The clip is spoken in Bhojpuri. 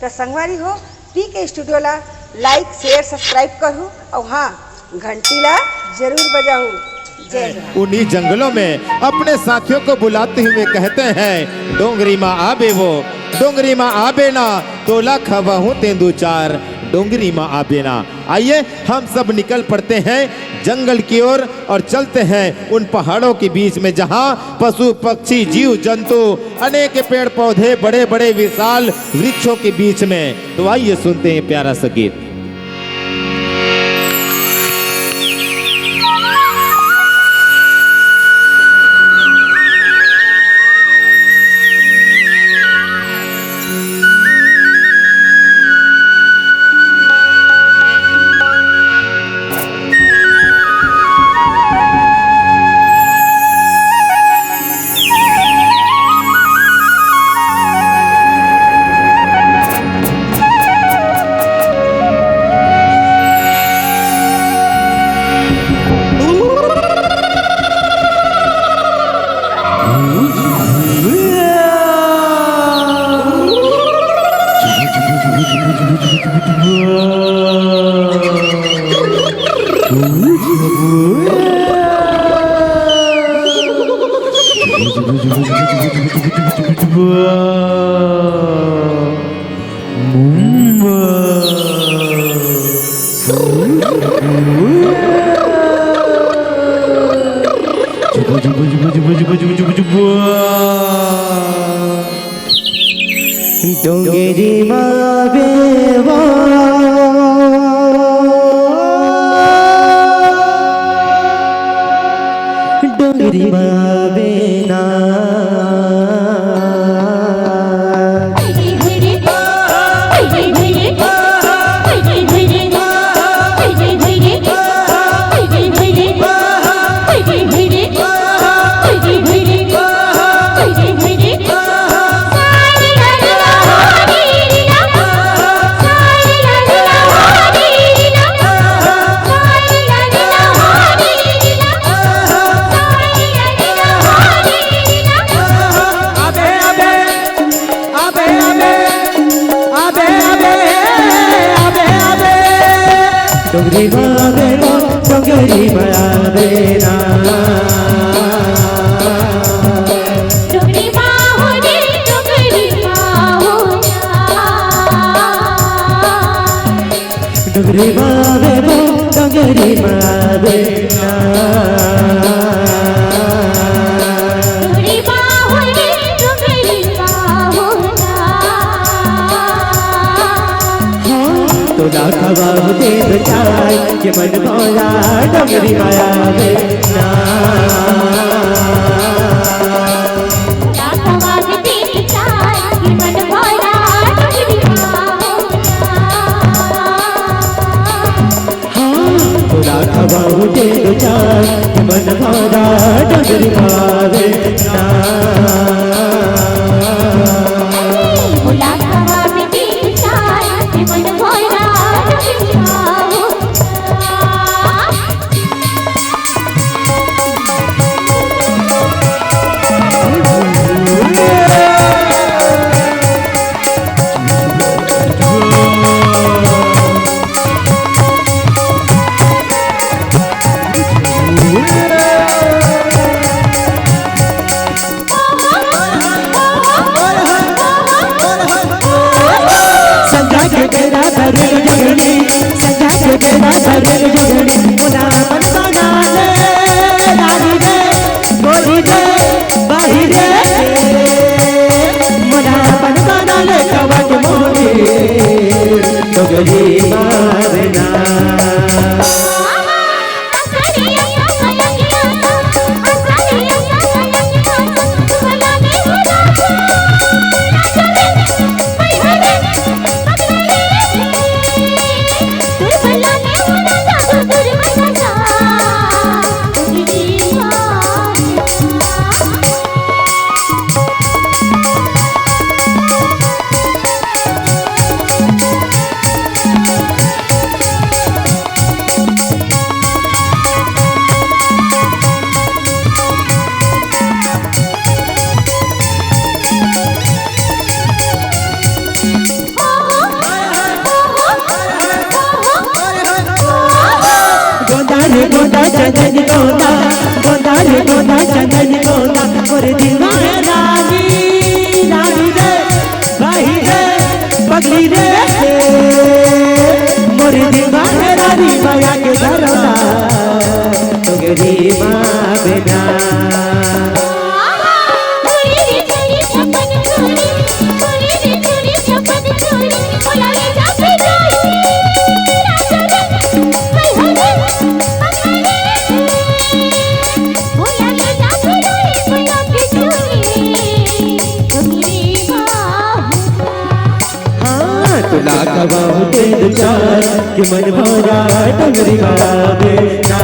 तो संगवारी हो पीके स्टूडियो ला लाइक शेयर सब्सक्राइब करूँ और हाँ घंटी ला जरूर बजाऊं। जय। उन्हीं जंगलों में अपने साथियों को बुलाते हुए कहते हैं डोंगरी माँ आबे वो डोंगरी माँ आबे ना तोला खबा हूँ तेंदू चार डोंगरी माँ आबे ना। आइए हम सब निकल पड़ते हैं जंगल की ओर और चलते हैं उन पहाड़ों के बीच में जहाँ पशु पक्षी जीव जंतु अनेक पेड़ पौधे बड़े बड़े विशाल वृक्षों के बीच में। तो आइए सुनते हैं प्यारा सा गीत। डोंगरी मावे वो डोंगरी मावे ना डोंगरी मावे वो डोंगरी मावे ना डोंगरी माहो रे डोंगरी माहो डोंगरी मावे वो डोंगरी मावे ना डोंगरी माहो रे डोंगरी माहो तो ना खवा दे चाय ये मन भोला डोंगरी मावे ना आवाज तेरी चाय ये मन भोला डोंगरी माहो तो ना खवा दे चाय ये मन भोला डोंगरी मावे ना भोला आवाज तेरी चाय ये मन भोला डोंगरी माहो चंदन गोंदा गोंदा रे गोंदा चंदन गोंदा मोरे दिलवा है रानी रानी रे भाई रे पगली रे मोरे दिलवा है रानी माया के दरौदा डोंगरी माँ बिना चोरी रे चोरी छप्पन चोरी चोरी रे चोरी छप्पन चोरी बोला ले जा पे जाई राजा रे हाय हाय रे बोला ले जा पे जाई बोला के चोरी डोंगरी माँ हाँ तुला कबाऊ तेरे चार कि मन भरा डोंगरी माँ बिना